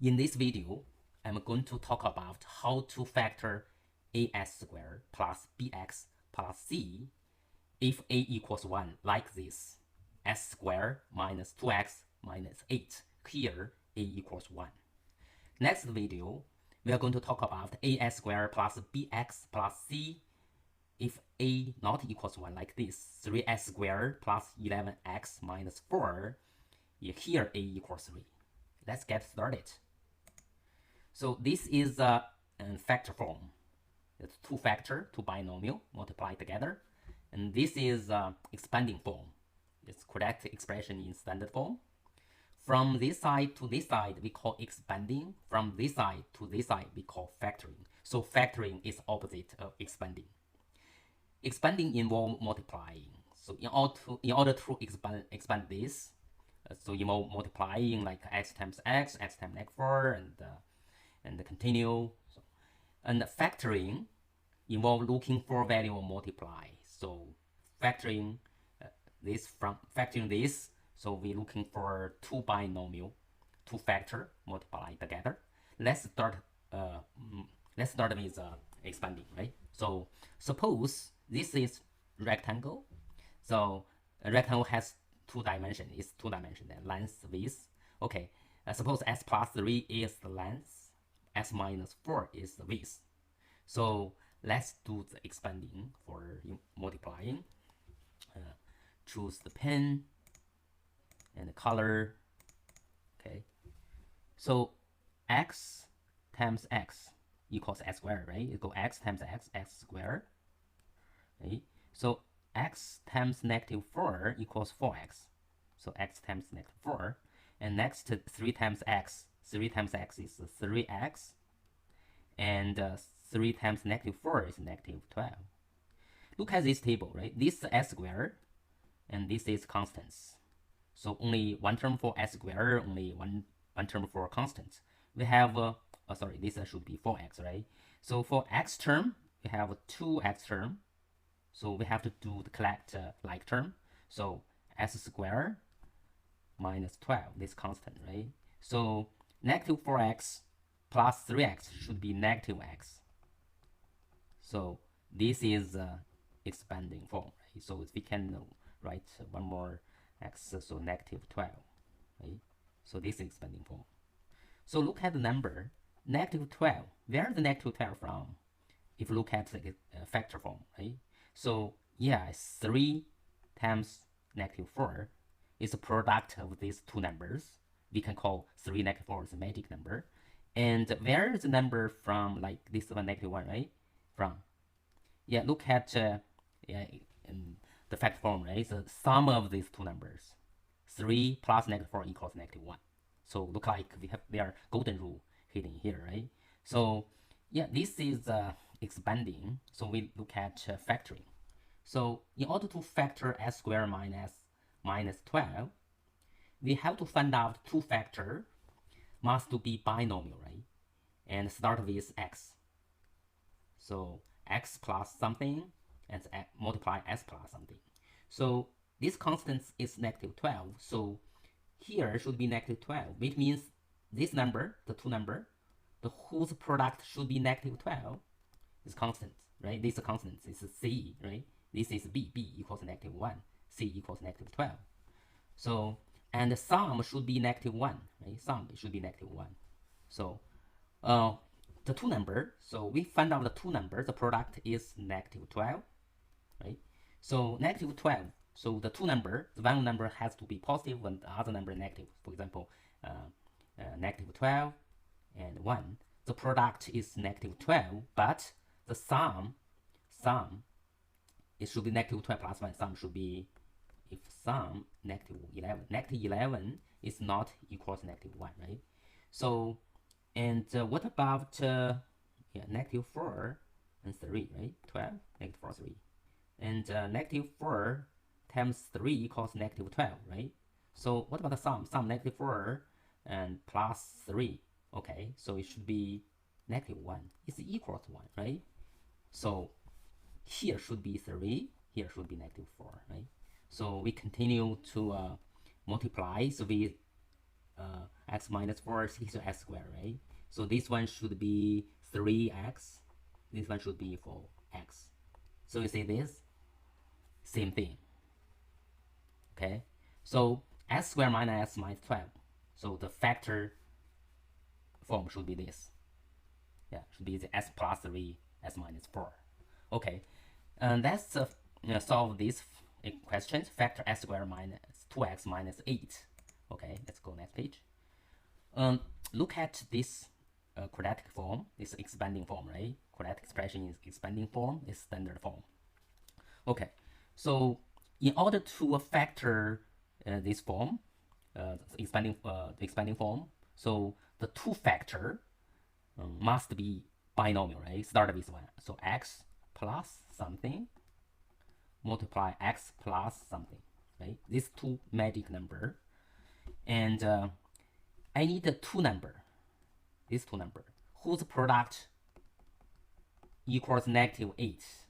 In this video, I'm going to talk about how to factor as squared plus bx plus c if a equals 1 like this. S squared minus 2x minus 8. Here, a equals 1. Next video, we are going to talk about as squared plus bx plus c if a not equals 1 like this. 3s squared plus 11x minus 4. Here, a equals 3. Let's get started. So this is a factor form. It's two factor, two binomial multiplied together. And this is expanding form. It's correct expression in standard form. From this side to this side, we call expanding. From this side to this side, we call factoring. So factoring is opposite of expanding. Expanding involves multiplying. So in order to expand this, so you know multiplying like x times x times -4, and continue. And factoring involve looking for value or multiply. So factoring this, so we're looking for two binomial, two factor multiply together. Let's start with expanding, right? So suppose this is rectangle. So a rectangle has two dimensions. It's two dimensions, length, width. Okay. Suppose s plus 3 is the length, s minus 4 is the width. So let's do the expanding for multiplying. Choose the pen and the color. Okay. So x times x equals s squared, right? You go x times x squared. Okay. So x times -4 equals 4x. So x times -4. And next, 3 times x. 3 times x is 3x. And 3 times -4 is -12. Look at this table, right? This is s squared, and this is constants. So only one term for s squared, only one term for constants. We have, sorry, this should be 4x, right? So for x term, we have 2x term. So we have to do the collect like term. So s squared minus 12, this constant, right? So -4x plus 3x should be -x. So this is expanding form, right? So we can write one more x, so -12, right? So this is expanding form. So look at the number, -12. Where is the -12 from? If you look at the factor form, right? So yeah, 3 times -4 is a product of these two numbers. We can call 3 -4 is a magic number. And where is the number from, like this one -1, right? From, yeah, look at in the factor form, right? So sum of these two numbers, 3 plus -4 equals -1. So look like we have their golden rule hidden here, right? So yeah, this is expanding. So we look at factoring. So in order to factor s squared minus 12, we have to find out two factor must be binomial, right? And start with x. So x plus something and multiply s plus something. So this constant is -12. So here should be -12, which means this number, the two number, the whose product should be -12 is constant, right? This is constant. This is c, right? This is b. b equals -1. c equals -12. So, and the sum should be -1, right? Sum should be -1. So, the two number, so we find out the two numbers, the product is -12, right? So, -12, so the two number, the one number has to be positive and the other number negative. For example, -12 and 1. The product is -12, but the sum, it should be -12 plus 1. Sum should be, if sum -11. -11 is not equals -1, right? So, and what about -4 and 3, right? 12, -4, 3. And -4 times 3 equals -12, right? So what about the sum? Sum -4 and plus 3. Okay, so it should be -1. It's equals 1, right? So here should be 3, here should be -4, right? So we continue to multiply. So we x minus 4 is equal to x squared, right? So this one should be 3x. This one should be for x. So you see this? Same thing. Okay? So s squared minus s minus 12. So the factor form should be this. Yeah, should be the s plus 3, s minus 4. Okay, and let's solve this question. Factor s squared minus 2x minus 8. Okay, let's go next page. Look at this quadratic form, this expanding form, right? Quadratic expression is expanding form, is standard form. Okay, so in order to factor this form, expanding form, so the two factor must be binomial, right? Start with one. So x plus something multiply x plus something, right? These two magic number, and I need the two number. These two number whose product equals -8,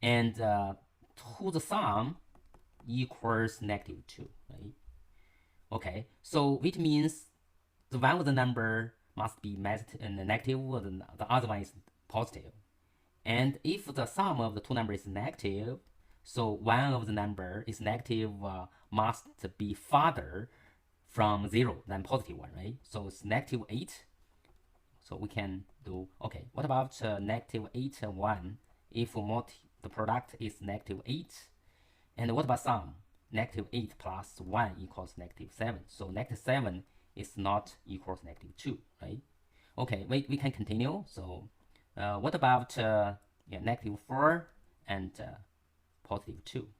and whose sum equals -2, right? Okay, so which means the one of the number must be negative, the other one is positive. And if the sum of the two numbers is negative, so one of the number is negative must be farther from 0 than positive one, right? So it's -8. So we can do, okay, what about -8 and 1 if the product is -8? And what about sum? -8 plus 1 equals -7. So -7 is not equals -2, right? Okay, we can continue. So what about -4 and +2?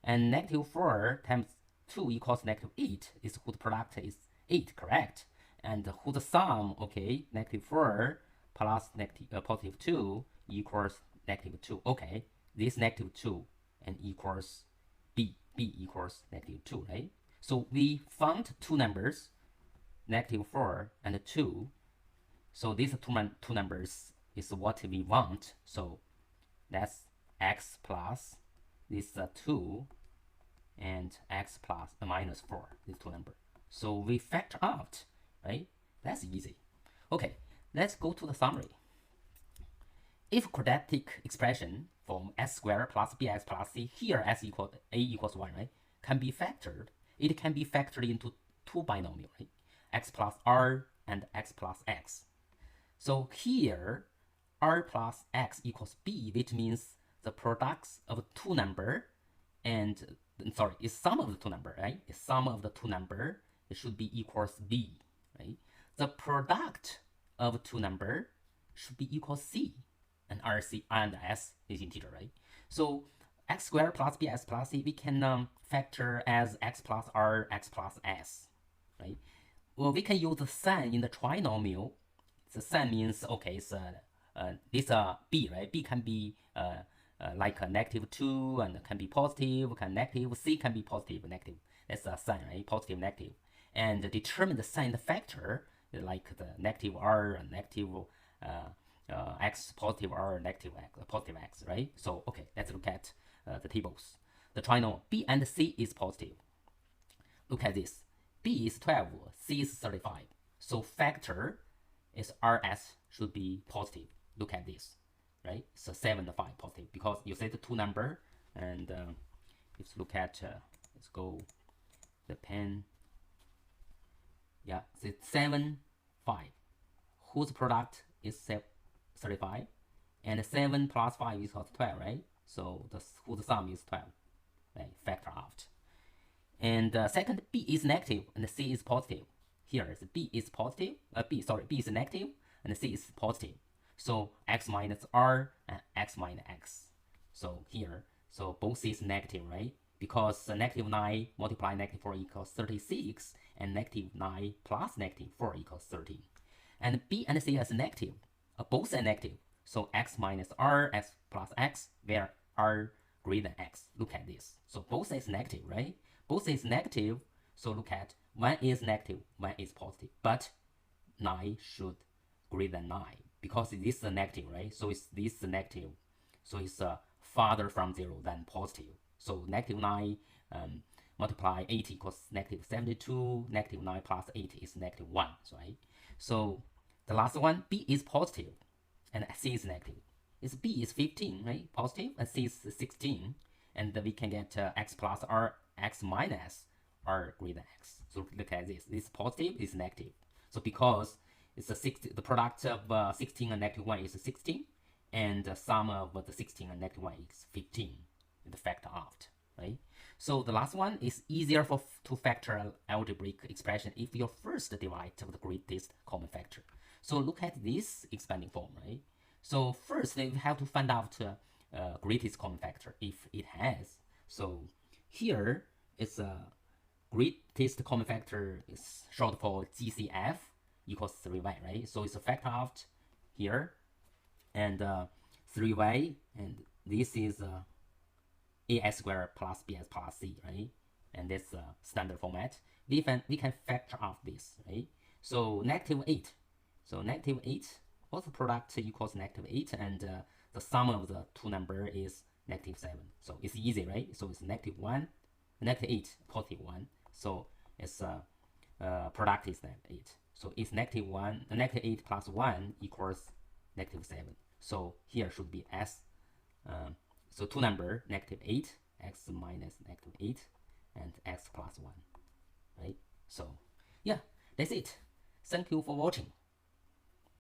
And -4 times 2 equals -8 is whose product is 8, correct? And whose sum, okay, -4 plus +2 equals -2. Okay, this -2 and equals b equals -2, right? So we found two numbers, -4 and 2. So these two numbers is what we want. So that's x plus this 2 and x plus -4, these two numbers. So we factor out, right? That's easy. Okay, let's go to the summary. If quadratic expression from s squared plus bx plus c, here a equals 1, right, can be factored, it can be factored into two binomial, right? X plus r and x plus x. So here r plus x equals b, which means the products of two number and is sum of the two number, right? Is sum of the two number, it should be equals b, right? The product of two number should be equals c, and rc and s is integer, right? So x squared plus bx plus c we can factor as x plus r, x plus s, right? Well, we can use the sign in the trinomial. The sign means, okay, it's this b, right? B can be like a -2 and can be positive, can negative. C can be positive, negative. That's a sign, right? Positive, negative. And determine the sign the factor, like the negative r and negative x, positive r, negative x, positive x, right? So, okay, let's look at the tables. The trinomial b and c is positive. Look at this. B is 12, C is 35. So factor is RS should be positive. Look at this, right? So 7 and 5 positive because you say the two number, and let's look at, let's go the pen. Yeah, it's 7, 5. Whose product is 35? And 7 plus 5 is 12, right? So whose sum is 12, right? Factor out. And second, b is negative and c is positive. Here is b is positive. B is negative and c is positive. So x minus r and x minus x. So here, so both is negative, right? Because -9 multiply -4 equals 36, and -9 plus -4 equals 13. And b and c is negative. Both are negative. So x minus r, x plus x, where r greater than x. Look at this. So both is negative, right? Both is negative, so look at one is negative, one is positive. But 9 should greater than 9 because this is a negative, right? So it's this negative, so it's farther from 0 than positive. So -9 multiply 8 equals negative 72, negative 9 plus 8 is negative 1, right? So the last one, b is positive and c is negative. B is 15, right? Positive, and c is 16. And we can get x plus or x minus r greater than x. So look at this. This is positive, this is negative. So because it's the product of 16 and negative 1 is 16, and the sum of the 16 and negative 1 is 15. The factor out, right? So the last one is easier to factor an algebraic expression if you first divide the greatest common factor. So look at this expanding form, right? So first we have to find out greatest common factor if it has. So here it's greatest common factor is short for GCF equals 3y, right? So it's a factor out here and 3y, and this is ax squared plus bx plus c, right? And this standard format. We can factor out this, right? So negative 8. So negative 8, what's the product equals negative 8, and the sum of the two number is negative 7. So it's easy, right? So it's negative 1, negative 8, positive 1. So its product is negative 8. So it's negative 8 plus 1 equals negative 7. So here should be s. So two number, negative 8, x minus negative 8, and x plus 1, right? So yeah, that's it. Thank you for watching.